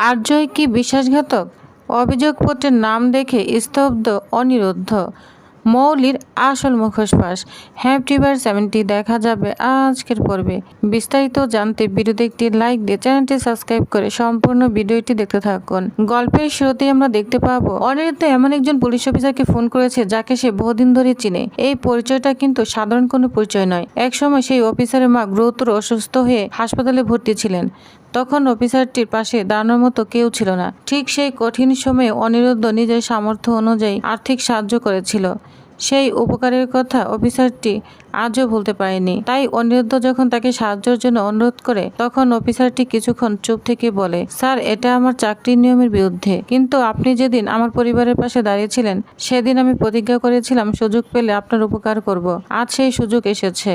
আর্যই কি বিশ্বাসঘাতক? অভিযোগপত্রের নাম দেখে স্তব্ধ অনিরুদ্ধ। মৌলির আসল মুখোশ হ্যাপটিভার 70 দেখা যাবে আজকের পর্বে। বিস্তারিত জানতে ভিডিওতে একটি লাইক দিয়ে চ্যানেলটি সাবস্ক্রাইব করে সম্পূর্ণ ভিডিওটি দেখতে থাকুন। গল্পের শুরুতেই আমরা দেখতে পাবো অনিরুদ্ধ এমন একজন পুলিশ অফিসারকে ফোন করেছে যাকে সে বহুদিন ধরে চিনে। এই পরিচয়টা কিন্তু সাধারণ কোনো পরিচয় নয়। একসময় সেই অফিসারের মা গুরুতর অসুস্থ হয়ে হাসপাতালে ভর্তি ছিলেন। তখন অফিসারটির পাশে দাঁড়ানোর মতো কেউ ছিল না। ঠিক সেই কঠিন সময়ে অনিরুদ্ধ নিজের সামর্থ্য অনুযায়ী আর্থিক সাহায্য করেছিল। সেই উপকারের কথা অফিসারটি আজও ভুলতে পারেনি। তাই অনিরুদ্ধ যখন তাকে সাহায্যের জন্য অনুরোধ করে তখন অফিসারটি কিছুক্ষণ চুপ থেকে বলে, স্যার, এটা আমার চাকরির নিয়মের বিরুদ্ধে, কিন্তু আপনি যেদিন আমার পরিবারের পাশে দাঁড়িয়েছিলেন সেদিন আমি প্রতিজ্ঞা করেছিলাম সুযোগ পেলে আপনার উপকার করব। আজ সেই সুযোগ এসেছে,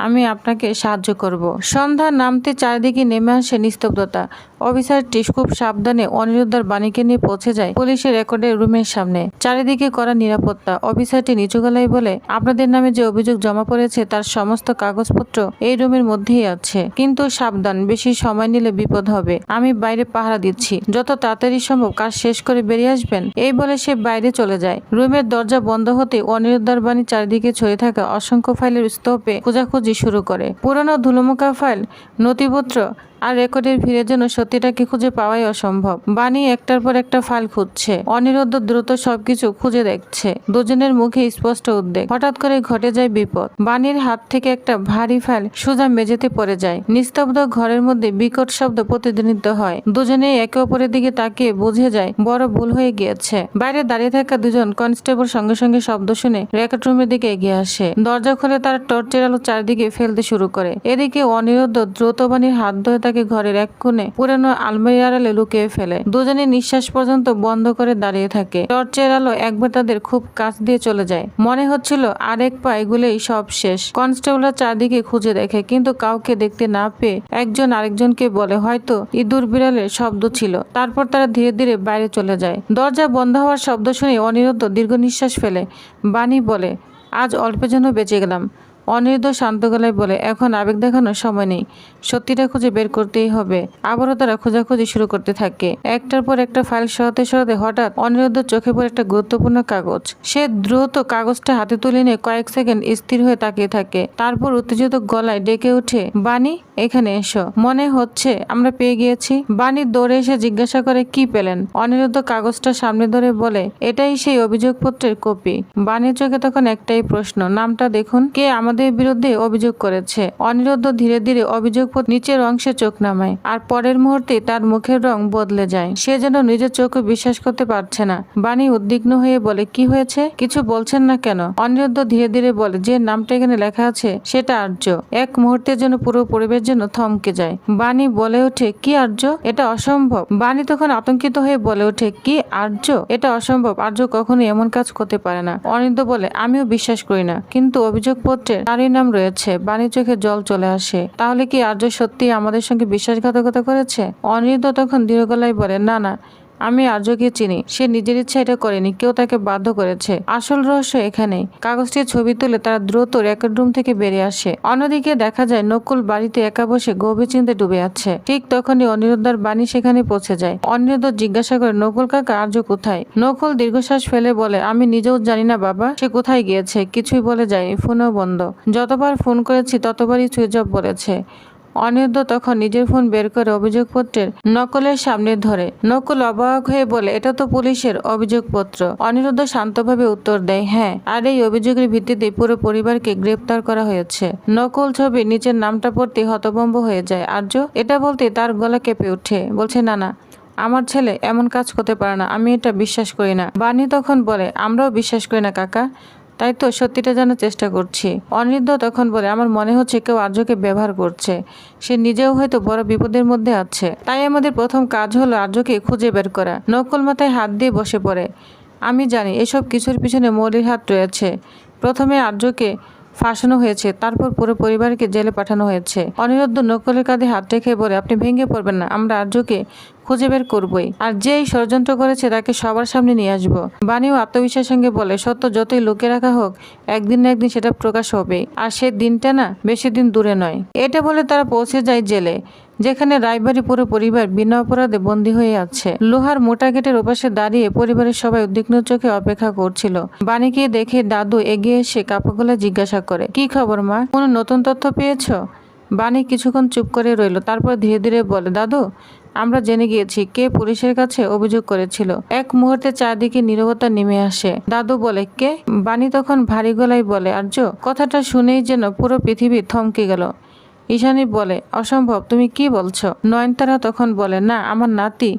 আমি আপনাকে সাহায্য করব। সন্ধ্যা নামতে চারিদিকে নেমে আসে নিস্তব্ধতা। অফিসারটি খুব সাবধানে অনিরুদ্ধার বাণীকে নিয়ে পৌঁছে যায় পুলিশের রেকর্ডের রুমের সামনে। চারিদিকে করা নিরাপত্তা। অফিসারটি নিচু গলায় বলে, আপনাদের নামে যে অভিযোগ জমা পড়েছে তার সমস্ত কাগজপত্র এই রুমের মধ্যেই আছে, কিন্তু সাবধান, বেশি সময় নিলে বিপদ হবে। আমি বাইরে পাহারা দিচ্ছি, যত তাড়াতাড়ি সম্ভব কাজ শেষ করে বেরিয়ে আসবেন। এই বলে সে বাইরে চলে যায়। রুমের দরজা বন্ধ হতে অনিরুদ্ধার বাণী চারিদিকে ছড়িয়ে থাকা অসংখ্য ফাইলের স্তূপে খোঁজাখুঁজি শুরু করে। পুরনো ধুলোমুখা ফাইল, নথিপত্র আর রেকর্ডের ভিড়ের জন্য সত্যিটাকে খুঁজে পাওয়াই অসম্ভব। বাণী একটার পর একটা ফাইল খুঁজছে। অনিরুদ্ধ দ্রুত সবকিছু খুঁজে দেখছে। দুজনের মুখে স্পষ্ট উদ্বেগ। হঠাৎ করে ঘটে যায় বিপদ। বাণীর হাত থেকে একটা ভারী ফাইল সোজা মেঝেতে পড়ে যায়। নিস্তব্ধ ঘরের মধ্যে বিকট শব্দ প্রতিধ্বনিত হয়। দুজনেই একে অপরের দিকে তাকিয়ে বুঝে যায় বড় ভুল হয়ে গিয়েছে। বাইরে দাঁড়িয়ে থাকা দুজন কনস্টেবল সঙ্গে সঙ্গে শব্দ শুনে রেকর্ড রুমের দিকে এগিয়ে আসে। দরজা খুলে তারা টর্চের আলো চারদিকে ফেলতে শুরু করে। এদিকে অনিরুদ্ধ দ্রুত বাণীর হাত ধরে তাকে ঘরের এক কোণে পুরানো আলমারি আড়ালে লুকিয়ে ফেলে। দুজনে নিঃশ্বাস পর্যন্ত বন্ধ করে দাঁড়িয়ে থাকে। টর্চের আলো একবার তাদের খুব কাছ দিয়ে চলে যায়। মনে হচ্ছিল আরেক পা এগুলেই সব শেষ। কনস্টেবলরা চারদিকে খুঁজে দেখে, কিন্তু কাউকে দেখতে না পেয়ে একজন আরেকজনকে বলে হয়তো ইঁদুর বিড়ালের শব্দ ছিল। তারপর তারা ধীরে ধীরে বাইরে চলে যায়। দরজা বন্ধ হওয়ার শব্দ শুনে অনিরুদ্ধ দীর্ঘ নিঃশ্বাস ফেলে। বাণী বলে, আজ অল্পের জন্য বেঁচে গেলাম। অনিরুদ্ধ শান্ত গলায় বলে, এখন আবেগ দেখানোর সময় নেই, সত্যিটা খুঁজে বের করতেই হবে। আবারও তারা খোঁজাখুঁজি শুরু করতে থাকে। একটার পর একটা ফাইল সরাতে সরাতে হঠাৎ অনিরুদ্ধ চোখে পড়ে একটা গুরুত্বপূর্ণ কাগজ। সে দ্রুত কাগজটা হাতে তুলে নিয়ে কয়েক সেকেন্ড স্থির হয়ে তাকিয়ে থাকে। তারপর উত্তেজিত গলায় ডেকে ওঠে, বাণী, এখানে এসো, মনে হচ্ছে আমরা পেয়ে গিয়েছি। বাণী দৌড়ে এসে জিজ্ঞাসা করে, কি পেলেন? অনিরুদ্ধ কাগজটা সামনে ধরে বলে, এটাই সেই অভিযোগপত্রের কপি। বাণীর চোখে তখন একটাই প্রশ্ন, নামটা দেখুন, কে আমাদের বিরুদ্ধে অভিযোগ করেছে। অনিরুদ্ধ ধীরে ধীরে অভিযোগপত্র নিচের অংশে চোখ নামায়, আর পরের মুহূর্তে তার মুখের রং বদলে যায়। সে যেন নিজের চোখে বিশ্বাস করতে পারছে না। বাণী উদ্বিগ্ন হয়ে বলে, কি হয়েছে? কিছু বলছেন না কেন? অনিরুদ্ধ ধীরে ধীরে বলে, যে নামটা এখানে লেখা আছে সেটা আর্য। এক মুহূর্তের জন্য পুরো পরিবেশ যেন থমকে যায়। বাণী বলে ওঠে, কি আর্য? এটা অসম্ভব। বাণী তখন আতঙ্কিত হয়ে বলে ওঠে, কি আর্য? এটা অসম্ভব। আর্য কখনো এমন কাজ করতে পারে না। অনিরুদ্ধ বলে, আমিও বিশ্বাস করি না, কিন্তু অভিযোগপত্রের তারই নাম রয়েছে। বাণীর চোখে জল চলে আসে। তাহলে কি আর্য সত্যি আমাদের সঙ্গে বিশ্বাসঘাতকতা করেছে? অনিরুদ্ধ তখন দৃঢ় গলায় বলে, না না, আমি আর্যকে চিনি। সে নিজের ইচ্ছা এটা করেনি, কেউ তাকে বাধ্য করেছে। আসল রহস্য এখানেই। কাগজটির ছবি তুলে তারা দ্রুত রেকর্ড রুম থেকে বেরিয়ে আসে। অন্যদিকে দেখা যায় নকুল বাড়িতে একা বসে গভীর চিন্তায় ডুবে আছে। ঠিক তখনই অনিরুদ্ধার বাণী সেখানে পৌঁছে যায়। অনিরুদ্ধ জিজ্ঞাসা করে, নকুল কাকা, আর্য কোথায়? নকুল দীর্ঘশ্বাস ফেলে বলে, আমি নিজেও জানি না বাবা, সে কোথায় গিয়েছে। কিছুই বলে যায়নি, ফোনও বন্ধ। যতবার ফোন করেছি ততবারই সুইচ অফ বলেছে। অনিরুদ্ধ তখন নিজের ফোন বের করে অভিযোগপত্রের নকলের সামনে ধরে। নকুল অবাক হয়ে বলে, এটা তো পুলিশের অভিযোগপত্র। অনিরুদ্ধ শান্তভাবে উত্তর দেয়, হ্যাঁ, আর এই অভিযোগের ভিত্তিতে পুরো পরিবারকে গ্রেপ্তার করা হয়েছে। নকুল ছবি নিচের নামটা পড়তে হতভম্ব হয়ে যায়। আর্য? এটা বলতে তার গলা কেঁপে ওঠে। বলছে, না না, আমার ছেলে এমন কাজ করতে পারে না, আমি এটা বিশ্বাস করি না। বাণী তখন বলে, আমরাও বিশ্বাস করি না কাকা, তাই তো সত্যিটা জানার চেষ্টা করছি। অনিরুদ্ধ তখন বলে, আমার মনে হচ্ছে কেউ আর্যকে ব্যবহার করছে। সে নিজেও হয়তো বড় বিপদের মধ্যে আছে। তাই আমাদের প্রথম কাজ হলো আর্যকে খুঁজে বের করা। নকুল মাথায় হাত দিয়ে বসে পড়ে। আমি জানি এসব কিছুর পিছনে মৌলির হাত রয়েছে। প্রথমে আর্যকে ফাঁসানো হয়েছে, তারপর পুরো পরিবারকে জেলে পাঠানো হয়েছে। অনিরুদ্ধ নকুলের কাঁধে হাত রেখে বলে, আপনি ভেঙে পড়বেন না, আমরা আর্যকে খুঁজে বের করবই, আর যে এই ষড়যন্ত্র করেছে তাকে সবার সামনে নিয়ে আসবো। বাণীও আত্মবিশ্বাসের সঙ্গে বলে, সত্য যতই লুকিয়ে রাখা হোক, একদিন না একদিন সেটা প্রকাশ হবে, আর সে দিনটা না বেশি দিন দূরে নয়। এটা বলে তারা পৌঁছে যায় জেলে। যেখানে রায়বাড়ি পুরো পরিবার বিনা অপরাধে বন্দী হয়ে আছে। লোহার মোটা গেটের ওপাশে দাঁড়িয়ে পরিবারের সবাই উদ্বিগ্ন চোখে অপেক্ষা করছিল। বাণীকে দেখে দাদু এগিয়ে এসে কাপা গলায় জিজ্ঞাসা করে, কি খবর মা, কোনো নতুন তথ্য পেয়েছো? বাণী কিছুক্ষণ চুপ করে রইল, তারপর ধীরে ধীরে বলে, দাদু আমরা জেনে গিয়েছি কে পুলিশের কাছে অভিযোগ করেছিল। এক মুহূর্তে চারদিকে নীরবতা নেমে আসে। দাদু বলে, কে? বাণী তখন ভারী গলায় বলে, আর্য। কথাটা শুনেই যেন পুরো পৃথিবী থমকে গেল। ঈশানী বলে, অসম্ভব, তুমি কি বলছো? নয়নতারা তখন বলে, না, আমার নাতি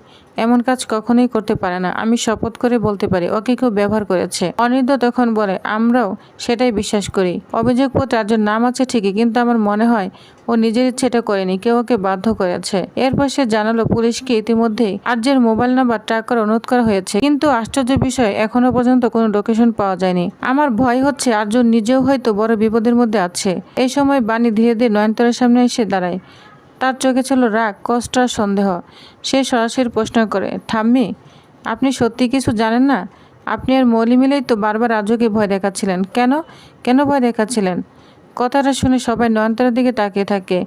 এমন কাজ কখনোই করতে পারে না। আমি শপথ করে বলতে পারি ওকে কেউ ব্যবহার করেছে। অনির্দ তখন বলে, আমরাও সেটাই বিশ্বাস করি। অভিযোগপত্রে আর্যের নাম আছে ঠিকই, কিন্তু আমার মনে হয় ও নিজের ইচ্ছে এটা করেনি, কেউ ওকে বাধ্য করেছে। এরপর সে জানালো পুলিশকে ইতিমধ্যেই আর্যের মোবাইল নাম্বার ট্র্যাক করার অনুরোধ করা হয়েছে, কিন্তু আশ্চর্য বিষয় এখনো পর্যন্ত কোনো লোকেশন পাওয়া যায়নি। আমার ভয় হচ্ছে আর্য নিজেও হয়তো বড় বিপদের মধ্যে আছে। এই সময় বাণী ধীরে ধীরে নয়নতারার সামনে এসে দাঁড়ায়। তার চোখে ছিল রাগ, কষ্ট আর সন্দেহ। সে সরাসরি প্রশ্ন করে, ঠাম্মি আপনি সত্যি কিছু জানেন না? আপনি আর মৌলি মিলেই তো বারবার আর্যকে ভয় দেখাচ্ছিলেন। কেন কেন ভয় দেখাচ্ছিলেন? কথাটা শুনে সবাই নয়নতারার দিকে তাকিয়ে থাকে।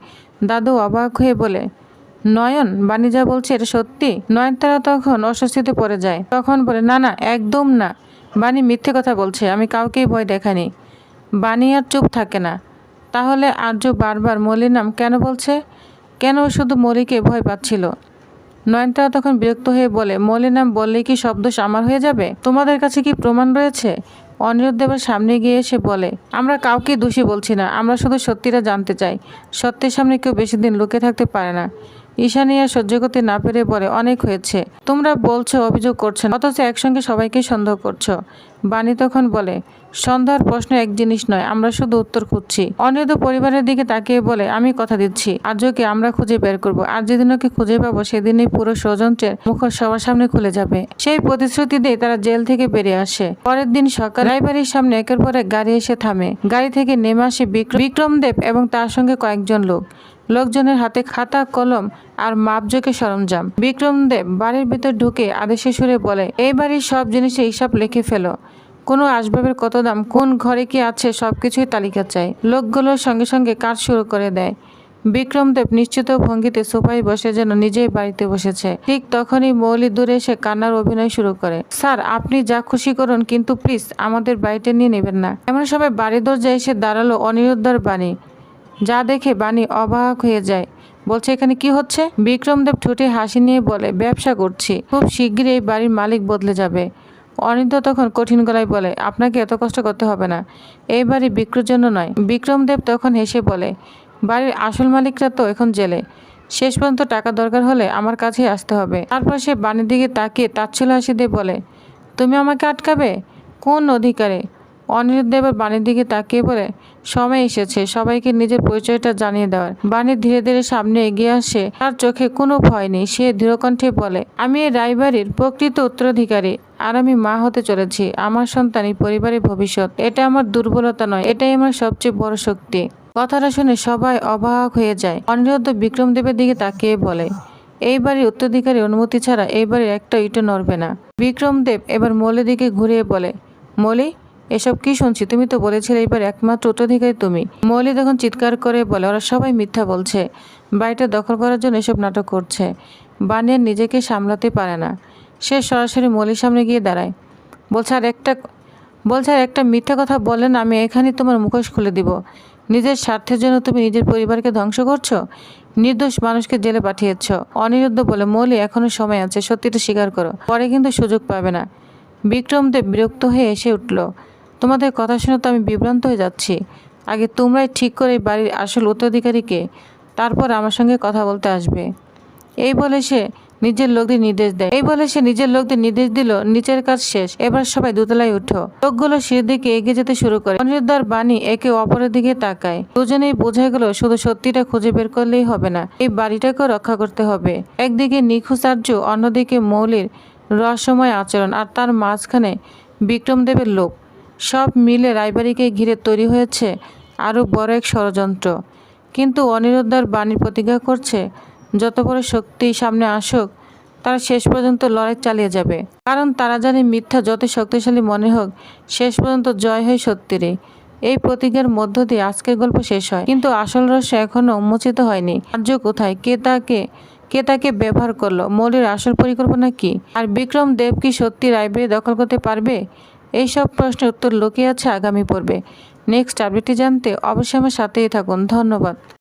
দাদু অবাক হয়ে বলে, নয়ন, বাণী যা বলছে এটা সত্যি? নয়নতারা তখন অস্বস্তিতে পড়ে যায়। তখন বলে, না না, একদম না, বাণী মিথ্যে কথা বলছে, আমি কাউকেই ভয় দেখাইনি। বাণী আর চুপ থাকে না। তাহলে আর্য বারবার মৌলির নাম কেন বলছে? কেন শুধু মৌলিকে ভয় পাচ্ছিল? নয়নতারা তখন বিরক্ত হয়ে বলে, মৌলির নাম বললেই কি শব্দ আমার হয়ে যাবে? তোমাদের কাছে কি প্রমাণ রয়েছে? অনিরুদ্ধের সামনে গিয়ে এসে বলে, আমরা কাউকে দোষী বলছি না, আমরা শুধু সত্যিটা জানতে চাই। সত্যের সামনে কেউ বেশি দিন লুকে থাকতে পারে না। ঈশানী আর সহ্য করতে না পেরে বলে, অনেক হয়েছে, তোমরা বলছো অভিযোগ করছেন, অথচ একসঙ্গে সবাইকে সন্দেহ করছো। বাণী তখন বলে, সন্দেহের প্রশ্ন এক জিনিস নয়, আমরা শুধু উত্তর খুঁজছি। অনিরুদ্ধ পরিবারের দিকে তাকিয়ে বলে, আমি কথা দিচ্ছি আর্যকে আমরা খুঁজে বের করব, আর যেদিন ওকে খুঁজে পাবো সেদিনই পুরো ষড়যন্ত্রের মুখোশ সবার সামনে খুলে যাবে। সেই প্রতিশ্রুতি দিয়ে তারা জেল থেকে বেরিয়ে আসে। পরের দিন সকালে রায়বাড়ির সামনে একের পর এক গাড়ি এসে থামে। গাড়ি থেকে নেমে আসে বিক্রমদেব এবং তার সঙ্গে কয়েকজন লোক। লোকজনের হাতে খাতা, কলম আর মাপজোকের সরঞ্জাম। বিক্রমদেব বাড়ির ভিতর ঢুকে আদেশের সুরে বলে, এই বাড়ির সব জিনিসের হিসাব লিখে ফেলো। কোনো আসবাবের কত দাম, কোন ঘরে কি আছে, সবকিছুই তালিকা চাই। লোকগুলোর সঙ্গে সঙ্গে কাজ শুরু করে দেয়। বিক্রমদেব নিশ্চিত ভঙ্গিতে সোফায় বসে যেন নিজেই বাড়িতে বসেছে। ঠিক তখনই মৌলি দূরে এসে কান্নার অভিনয় শুরু করে। স্যার, আপনি যা খুশি করুন, কিন্তু প্লিজ আমাদের বাড়িতে নিয়ে নেবেন না। এমন সময় বাড়ির দরজায় এসে দাঁড়ালো অনিরুদ্ধর বাণী। যা দেখে বাণী অবাক হয়ে যায়। বলছে, এখানে কি হচ্ছে? বিক্রমদেব ঠোঁটে হাসি নিয়ে বলে, ব্যবসা করছি, খুব শিগগিরই এই বাড়ির মালিক বদলে যাবে। অনিরুদ্ধ তখন কঠিন গলায় বলে, আপনাকে এত কষ্ট করতে হবে না, এই বাড়ি বিক্রির জন্য নয়। বিক্রমদেব তখন হেসে বলে, বাড়ির আসল মালিকরা তো এখন জেলে, শেষ পর্যন্ত টাকা দরকার হলে আমার কাছেই আসতে হবে। তারপর সে বাণীর দিকে তাকিয়ে তাচ্ছিল্য হাসি দিয়ে বলে, তুমি আমাকে আটকাবে? কোন অধিকারে? অনিরুদ্ধ এবার বাণীর দিকে তাকিয়ে বলে, সময় এসেছে সবাইকে নিজের পরিচয়টা জানিয়ে দেওয়ার। বাণী ধীরে ধীরে সামনে এগিয়ে আসে। তার চোখে কোনো ভয় নেই। সে দৃঢ়কণ্ঠে বলে, আমি এই রায়বাড়ির প্রকৃত উত্তরাধিকারী, আর আমি মা হতে চলেছি। আমার সন্তান এই পরিবারের ভবিষ্যৎ। এটা আমার দুর্বলতা নয়, এটাই আমার সবচেয়ে বড় শক্তি। কথাটা শুনে সবাই অবাক হয়ে যায়। অনিরুদ্ধ বিক্রমদেবের দিকে তাকিয়ে বলে, এই বাড়ির উত্তরাধিকারী অনুমতি ছাড়া এই বাড়ির একটা ইটও নড়বে না। বিক্রমদেব এবার মৌলির দিকে ঘুরিয়ে বলে, মৌলি, এসব কি শুনছি? তুমি তো বলেছিলে এবার একমাত্র উত্তরাধিকারী তুমি। মৌলি তখন চিৎকার করে বলে, ওরা সবাই মিথ্যা বলছে, বাড়িটা দখল করার জন্য এসব নাটক করছে। বাণী নিজেকে সামলাতে পারে না। সে সরাসরি মৌলির সামনে গিয়ে দাঁড়ায়। বলছে, আর একটা মিথ্যা কথা বললেন আমি এখানে তোমার মুখোশ খুলে দিব। নিজের স্বার্থের জন্য তুমি নিজের পরিবারকে ধ্বংস করছো, নির্দোষ মানুষকে জেলে পাঠিয়েছ। অনিরুদ্ধ বলে, মৌলি, এখনো সময় আছে, সত্যিটা স্বীকার করো, পরে কিন্তু সুযোগ পাবে না। বিক্রমদেব বিরক্ত হয়ে এসে উঠল, তোমাদের কথা শুনে তো আমি বিভ্রান্ত হয়ে যাচ্ছি। আগে তোমরাই ঠিক করে বাড়ির আসল উত্তরাধিকারীকে, তারপর আমার সঙ্গে কথা বলতে আসবে। এই বলে সে নিজের লোকদের নির্দেশ দিল, নিচের কাজ শেষ, এবার সবাই দোতলায় উঠো। লোকগুলো সিঁড়ির দিকে এগিয়ে যেতে শুরু করে। অনিরুদ্ধ আর বাণী একে অপরের দিকে তাকায়। দুজনেই বোঝা গেল শুধু সত্যিটা খুঁজে বের করলেই হবে না, এই বাড়িটাকেও রক্ষা করতে হবে। একদিকে নিখোঁজ আর্য, অন্যদিকে মৌলির রহস্যময় আচরণ, আর তার মাঝখানে বিক্রমদেবের লোক। সব মিলে রায়বাড়িকে ঘিরে তৈরি হয়েছে আরও বড় এক ষড়যন্ত্র। কিন্তু অনিরুদ্ধ আর বাণী প্রতিজ্ঞা করছে, যত বড় শক্তি সামনে আসুক তারা শেষ পর্যন্ত লড়াই চালিয়ে যাবে। কারণ তারা জানে মিথ্যা যত শক্তিশালী মনে হোক, শেষ পর্যন্ত জয় হয় সত্যিরই। এই প্রতিজ্ঞার মধ্য দিয়ে আজকের গল্প শেষ হয়, কিন্তু আসল রহস্য এখনো উন্মোচিত হয়নি। আর্য কোথায়? কে তাকে ব্যবহার করলো? মৌলির আসল পরিকল্পনা কি? আর বিক্রম দেব কি সত্যি লাইব্রেরি দখল করতে পারবে? এইসব প্রশ্নের উত্তর লুকিয়ে আছে আগামী পর্বে। নেক্সট আপডেটটি জানতে অবশ্যই আমার সাথেই থাকুন। ধন্যবাদ।